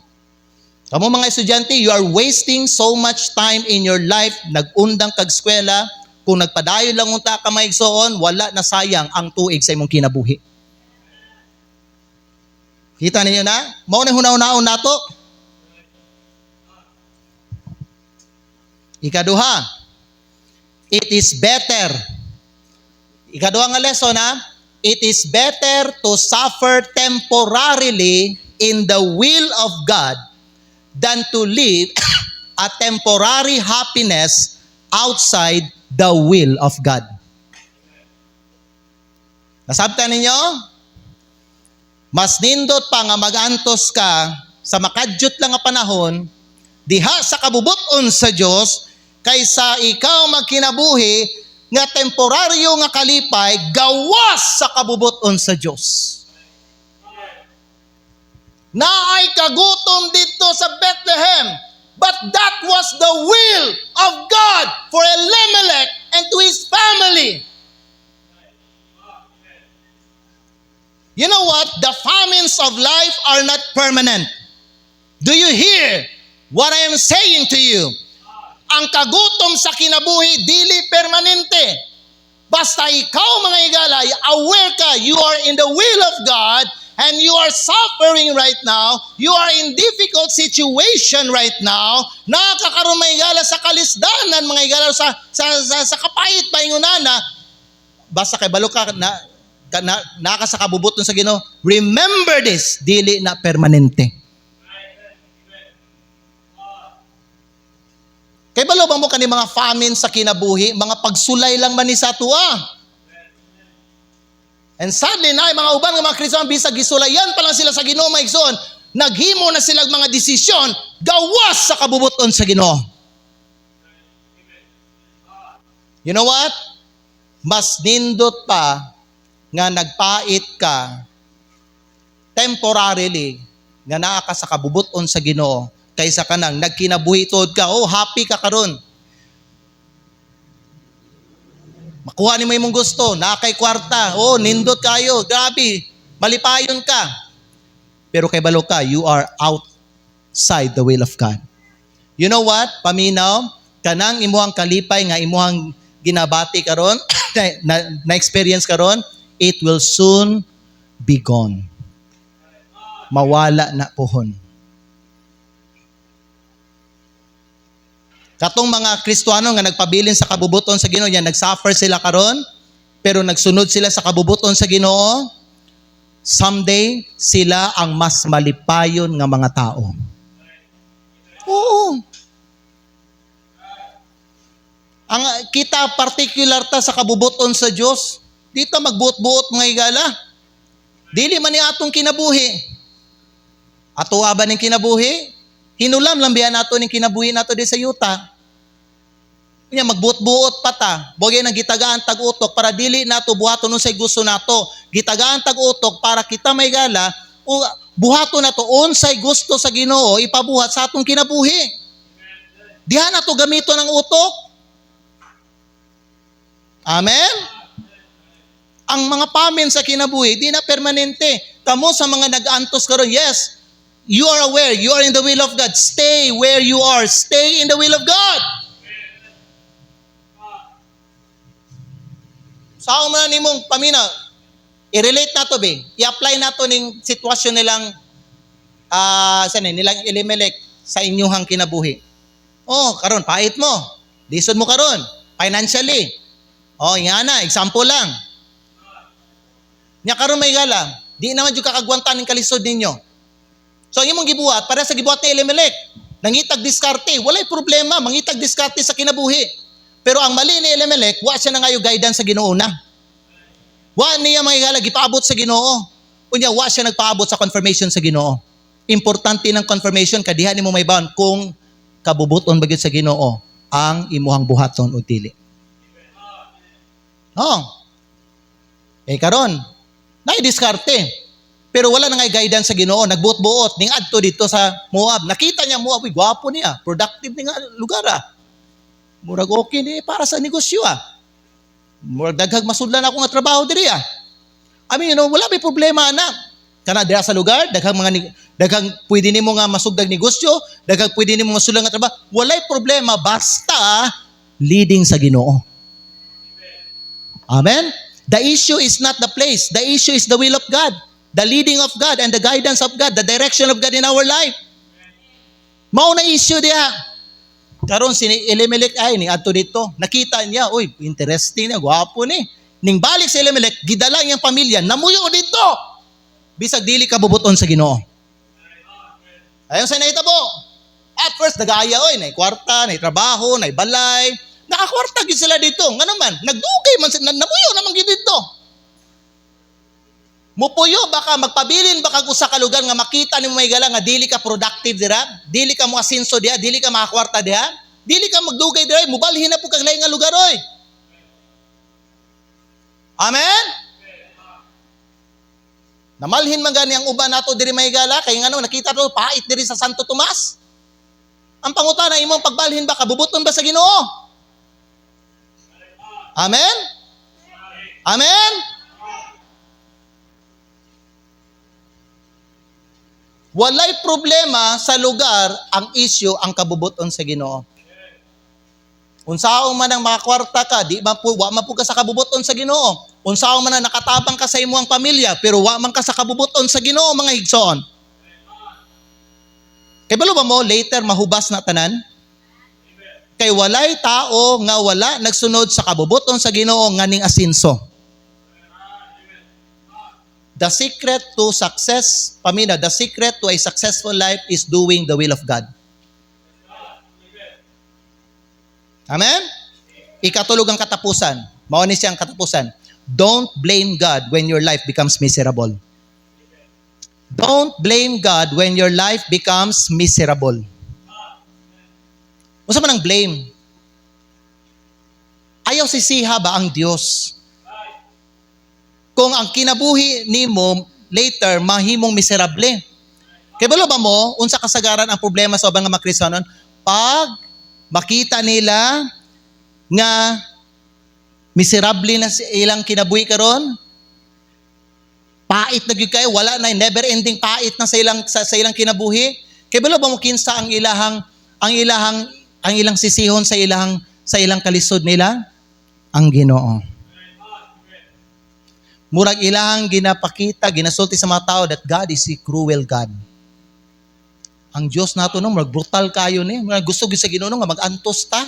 Kamo mga estudyante, you are wasting so much time in your life, nag-undang kag eskwela, kung nagpadayon lang unta ka maigsoon, wala na sayang ang tuig sa imong kinabuhi. Kita ninyo na? Mao na hunaw-hunaon nato. Ikaduha, it is better. Ikaduha nga lesson ha, it is better to suffer temporarily in the will of God than to live a temporary happiness outside the will of God. Nasabtan ninyo? Mas nindot pa nga magantos ka sa makadyot lang nga panahon diha sa kabubuton sa Dios kaysa ikaw magkinabuhi nga temporaryo nga kalipay gawas sa kabubuton sa Dios. Naay kagutom dito sa Bethlehem, but that was the will of God for Elimelech and to his family. You know what? The famines of life are not permanent. Do you hear what I am saying to you? Ang kagutom sa kinabuhi, dili permanente. Basta ikaw, mga higala, aware ka, you are in the will of God, and you are suffering right now, you are in difficult situation right now, nakakaroon, mga higala, sa kalisdanan, mga higala, sa kapait, paingunana, basta kay balo ka, naka sa kabubuton sa Ginoo, remember this, dili na permanente. Kay balo ba mo kani mga famine sa kinabuhi, mga pagsulay lang man ni sa tuwa. And sadly na mga uban nga mga Kristiyan bisag gisulayan pa lang sila sa Ginoo, maigsoon, naghimo na sila mga desisyon gawas sa kabubuton sa Ginoo. You know what? Mas nindot pa nga nagpait ka temporarily nga naa ka sa kabubuton sa Ginoo kaysa kanang nagkinabuhi tuod ka, oh happy ka karon. Makuha ni mo imong gusto, nakay kwarta, oh nindot kayo, grabe, malipayon ka. Pero kay balo ka, you are outside the will of God. You know what? Paminaw, kanang imuhang kalipay nga imuhang ginabati karon, na-experience karon, it will soon be gone. Mawala na pohon. Katong mga Kristiyano nga nagpabilin sa kabubuton sa Ginoo, yan nagsuffer sila karon, pero nagsunod sila sa kabubuton sa Ginoo, someday sila ang mas malipayon nga mga tao. Oo. Ang kita particular ta sa kabubuton sa Dios, dito magbuot-buot mga higala. Dili man ni atong kinabuhi. Ato ba ning kinabuhi? Hinulam lang biya nato ning kinabuhi nato di sa yuta. Kanya magbuot-buot pa ta. Bogay nang gitagaan tag-utok para dili nato buhaton unsay gusto nato. Gitagaan tag-utok para kita may gala o buhaton nato unsay gusto sa Ginoo ipabuhat sa atong kinabuhi. Diha nato gamiton ang utok. Amen? Ang mga pamin sa kinabuhi di na permanente. Kamo sa mga nag-antos karon, yes, you are aware, you are in the will of God. Stay where you are. Stay in the will of God. Sao man nimong pamina, i-relate nato be, i-apply nato ning sitwasyon nilang nilang Elimelech sa inyuhang kinabuhi. Oh, karon pait mo. Lisod mo karon financially. Oh, nga na, example lang. Nya karon may gala, di naman jud kakagwantan ning kalisod ninyo. So ang imong gibuhat para sa gibuhat ni Elimelech, nangitag diskarte, walay problema, mangitag diskarte sa kinabuhi. Pero ang mali ni Elimelech, wa siya na ngayo guidance sa Ginoo na. Wa niya mga gipaabot sa Ginoo. Unya wa siya nagpaabot sa confirmation sa Ginoo. Importante ng confirmation kadiha nimo may baon kung kabubuton ba gyud sa Ginoo ang imuhang buhaton o dili. Oh. Karon, nai-diskarte. Pero wala na nga guidance sa Ginoo, nagbuot-buot ning adto dito sa Moab. Nakita niya Moab, gwapo niya, productive ni nga lugar ah. Murag okay ni para sa negosyo ah. Murag daghag masudlan ako nga trabaho diri ah. I mean, wala may problema na. Kana diha sa lugar, daghang pwede nimo nga masugdag negosyo, daghang pwede nimo masudlan nga trabaho. Walay problema basta leading sa Ginoo. Amen? The issue is not the place. The issue is the will of God. The leading of God and the guidance of God, the direction of God in our life. Mao na issue diha. Karon si Elimelech ay ni adto dito. Nakita niya, oy, interesting na, gwapo ni. Ning balik si Elimelech, gidala iyang pamilya, namuyo dito. Bisag dili kabubuton sa Ginoo. Ayon sa nahitabo. At first nagaya oy, nay kwarta, nay trabaho, nay balay. Nakakwarta gid sila dito. Nga naman, nagdugay man sila, namuyo naman gid dito. Mupuyo baka magpabilin baka usa ka lugar nga makita nimo may gala nga dili ka productive dira, dili ka mo asenso diha, dili ka makakwarta diha, dili ka magdugay dira, mubalhin na pud kag lain nga lugar oy. Amen. Namalhin man gani ang uban nato diri may gala kay ngano nakita to pait diri sa Santo Tomas. Ang pangutana imong pagbalhin ba kabubuton ba sa Ginoo? Amen. Amen. Walay problema sa lugar, ang issue ang kabubuton sa Ginoo. Unsaon man ang makakwarta ka, di man po, wa man po ka sa kabubuton sa Ginoo. Unsaon man ang nakatabang ka sa imong pamilya, pero wa man ka sa kabubuton sa Ginoo, mga higsoon. Kay balo ba mo, later mahubas na tanan? Kay walay tao nga wala nagsunod sa kabubuton sa Ginoo nga ning asinso. The secret to success, pamina, the secret to a successful life is doing the will of God. Amen? Ikatulog ang katapusan. Mao ni siyang katapusan. Don't blame God when your life becomes miserable. Don't blame God when your life becomes miserable. Unsa man ang blame? Ayaw sisiha ba ang Dios? Kung ang kinabuhi nimo later mahimong miserable. Kay balo ba mo unsa kasagaran ang problema sa ubang nga mga Kristiyanon? Pag makita nila nga miserable na ilang kinabuhi karon, pait na gyud kayo, wala na, never ending pait na sa ilang kinabuhi. Kay balo ba mo kinsa ang ilang sisihon sa ilang kalisod nila? Ang Ginoo. Murag ilahang ginapakita, ginasulti sa mga tao that God is a cruel God. Ang Diyos nato no, murag brutal kayo ni, murag gusto gyud sa Ginoo nga mag-antos ta.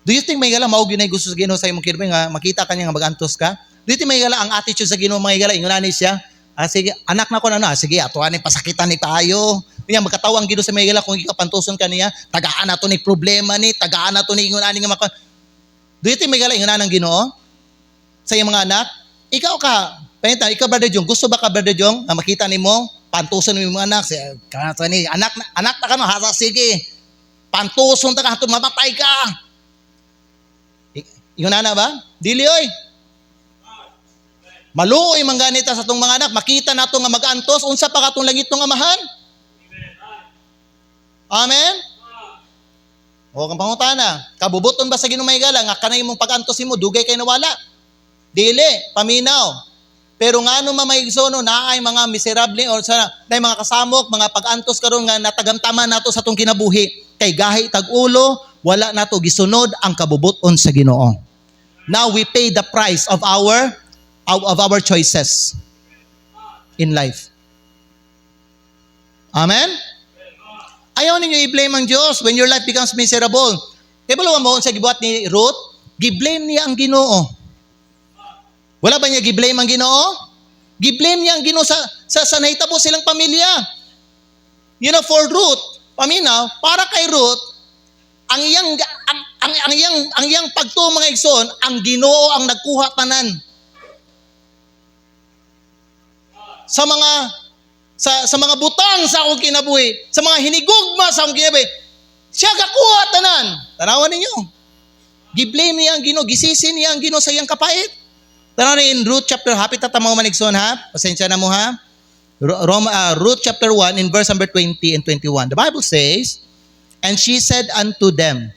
Do you think may gala mao gyud gusto sa Ginoo sa imong kinabuhi nga makita kanya nga mag-antos ka? Do you think may gala ang attitude sa Ginoo mga gala ingon ani siya? Sige, anak na ko na sige, ato ani pasakitan ni tayo. Kanya magkatawa ang Ginoo sa mga gala kung ikapantuson kaniya, tagaan nato ni problema ni, tagaan nato ni ingon ani nga Do you think may gala ingon ang Ginoo? Sa iyong mga anak, ikaw Brother Jong, gusto ba ka Brother Jong na makita nimo pantuson mo mga anak? Anak ta ka no, hasa sige. Pantuson ta ka hatod mamatay ka. Ingon na ba? Dili oy. Maluoy man ganita sa tong mga anak, makita nato nga mag-antos unsa pa katong langit tong amahan? Amen. O kang pangutana, kabubuton ba sa Ginoo may gala nga kanay imong pag-antos mo dugay kay nawala? Dili, paminaw. Pero ngano mamayigsono na ay mga miserable or na mga kasamok, mga pag-antos karon nga natagamtaman nato sa tong kinabuhi. Kay gahi tag-ulo, wala nato gisunod ang kabubuton sa Ginoo. Now we pay the price of our choices in life. Amen? Ayaw ninyo i-blame ang Diyos when your life becomes miserable. Kaya balawa mo sa gibuhat ni Ruth, gi-blame niya ang Ginoo. Wala ba niya gi-blame ang Ginoo? Gi-blame niya ang Ginoo sa nahitabo silang pamilya. You know, for Ruth, paminaw, para kay Ruth, ang iyang pagtuo mga igsoon, ang Ginoo ang nagkuha tanan. Sa mga butang sa akong kinabuhi, sa mga hinigugma sa akong kinabuhi, siya kakuha tanan. Tanawan ninyo. Gi-blame niya ang Ginoo, gisisi niya ang Ginoo sa iyang kapait. Tanaw na in Ruth chapter, hapit na tamaw maligson ha? Pasensya na mo ha? Ruth chapter 1 in verse number 20 and 21. The Bible says, and she said unto them,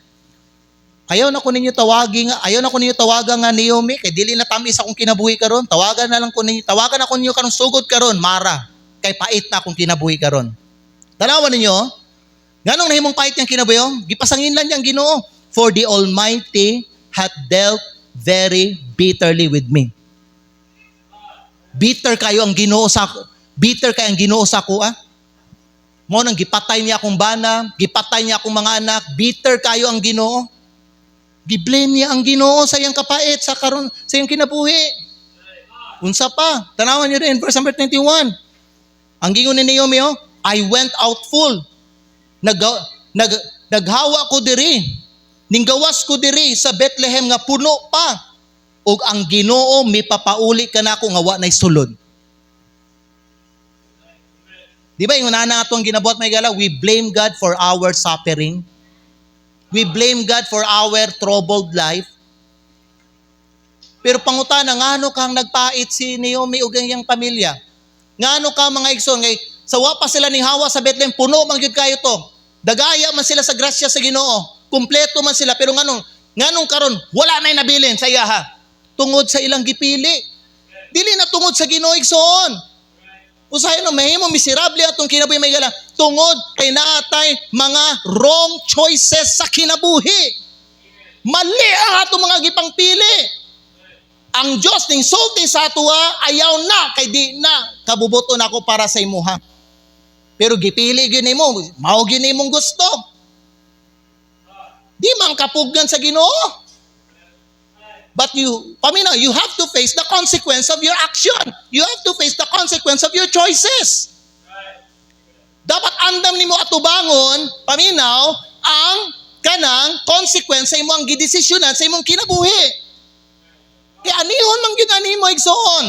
ayaw na ko ninyo tawagan nga Naomi, kay dili na tamis akong kinabuhi karon. Tawagan ako ninyo karong sugod karon, Mara, kay pait na akong kinabuhi karon. Tanawan ninyo, nganong nahimong pait niyang kinabuhi? Gipasangin lang niyang Ginoo, for the Almighty hath dealt very bitterly with me. Bitter kay ang Ginoo sa ko. Mo nang gipatay niya akong bana, gipatay niya akong mga anak, bitter kayo ang Ginoo. Gi-blame niya ang Ginoo sa iyang kapait sa karon sa iyang kinabuhi. Unsa pa? Tanawan niyo rin verse number 21. Ang gingon ni Naomi, I went out full. Naghawa ko diri. Ninggawas ko diri sa Bethlehem nga puno pa. Ug ang Ginoo mipapauli ka na ako nga wa nay sulod. Di ba yung nana atong ginabuhat may gala, we blame God for our suffering. We blame God for our troubled life. Pero pangutana, ngano kang nagpait si Naomi ug ang iyang pamilya? Ngano ka mga igsoon ngay sa wa pa sila ning hawa sa Bethlehem, puno man gyud kayo to. Dagaya man sila sa grasya sa Ginoo. Kumpleto man sila, pero nganong karon wala na'y nabilin sa iyaha. Tungod sa ilang gipili. Dili na tungod sa Ginoo igsoon. Usahay no, mahimo miserable atong kinabuhi may gala. tungod kay naatay mga wrong choices sa kinabuhi. Mali ang ato mga gipangpili. Ang Diyos ning sulti sa atoa, ayaw na, kay di na, kabubuton ako para sa imuha. Pero gipili gini mo, mao gini mong gusto. Di man kapugnan sa Ginoo. But paminaw, you have to face the consequence of your action. You have to face the consequence of your choices. Dapat andam nimo atubangon, paminaw, ang kanang consequence sa imong gidesisyonan sa imong kinabuhi. Kaya anihon man gyud ani mo igsoon.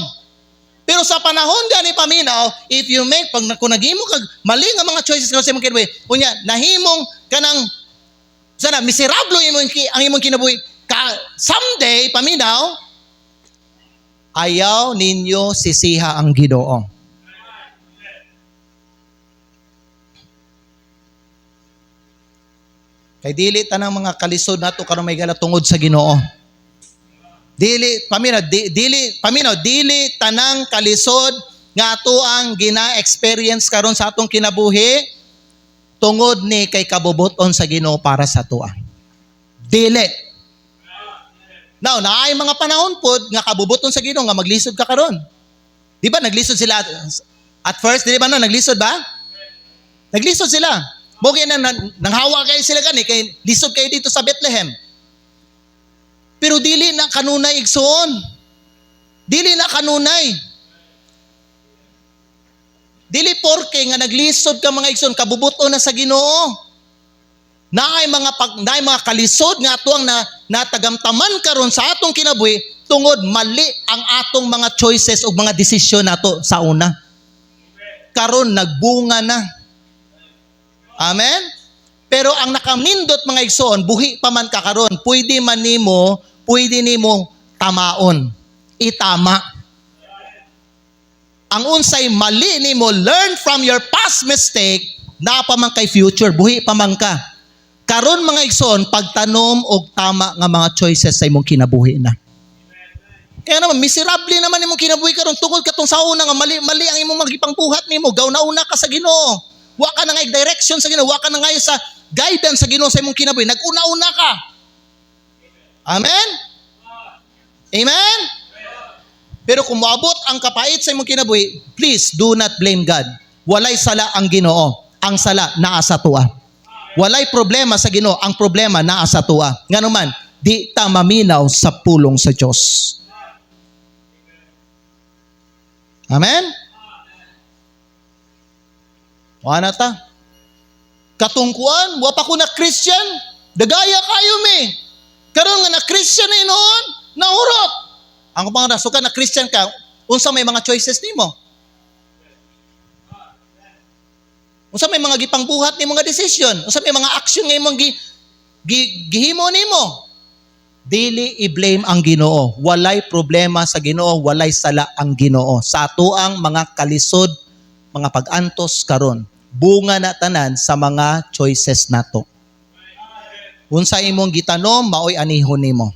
Pero sa panahon gani paminaw, if you make pag kung naghimo kag mali nga mga choices sa imong kinabuhi, unya nahimong kanang sana miserable ang imong kinabuhi. Someday paminaw, ayaw ninyo sisiha ang Ginoo. Kay dili tanang mga kalisod nato karon may gala tungod sa Ginoo. Dili tanang kalisod nga ato ang gina-experience karon sa atong kinabuhi tungod ni kay kabubuton sa Ginoo para sa atoa. Dili. Now, naay mga panahon pod nga kabubuton sa Ginoo nga maglisod ka karon. Di ba naglisod sila at first, di ba no naglisod ba? Naglisod sila. Bogey na nanghawa kayo sila gani kay lisod kayo dito sa Bethlehem. Pero dili na kanunay igsoon. Dili na kanunay. Dili porke nga naglisod ka mga igsoon kabubuton na sa Ginoo. Naay mga kalisod nga atuang natagamtaman karon sa atong kinabuhi tungod mali ang atong mga choices o mga desisyon nato sa una. Karon nagbunga na. Amen? Pero ang nakamindot mga igsoon, buhi pa man ka karon, pwede nimo tamaon. Itama. Ang unsay mali nimo, learn from your past mistake, na pa man kay future, buhi pa man ka. Karon mga igsoon, pagtanom og tama nga mga choices sa imong kinabuhi na. Kaya naman, miserable naman imong kinabuhi karon tungod katong sa una nga mali ang imong magipangbuhat nimo, gawna-una ka sa Ginoo. Wa ka na nga direction sa Ginoo, wa ka na nga sa guidance sa Ginoo sa imong kinabuhi. Nag-una-una ka. Amen? Amen? Pero kung moabot ang kapait sa imong kinabuhi, please do not blame God. Walay sala ang Ginoo. Ang sala naa sa tuwa. Walay problema sa Ginoo, ang problema naa sa tuwa. Nganuman, di ta maminaw sa pulong sa Dios. Amen? Wala ta. Katungkuan, wa pa ko na Christian, dagaya kayo me. Karon nga na Christian na inoon, naurot. Ang mga rasukan na Christian ka, unsa may mga choices nimo? Unsa may mga gipangbuhat ni mga desisyon? Unsa may mga action nga imong gihimo nimo? Dili i-blame ang Ginoo. Walay problema sa Ginoo, walay sala ang Ginoo. Sa atoang mga kalisod, mga pag-antos karon, bunga na tanan sa mga choices nato. Unsa imong gitanom, maoy anihon nimo.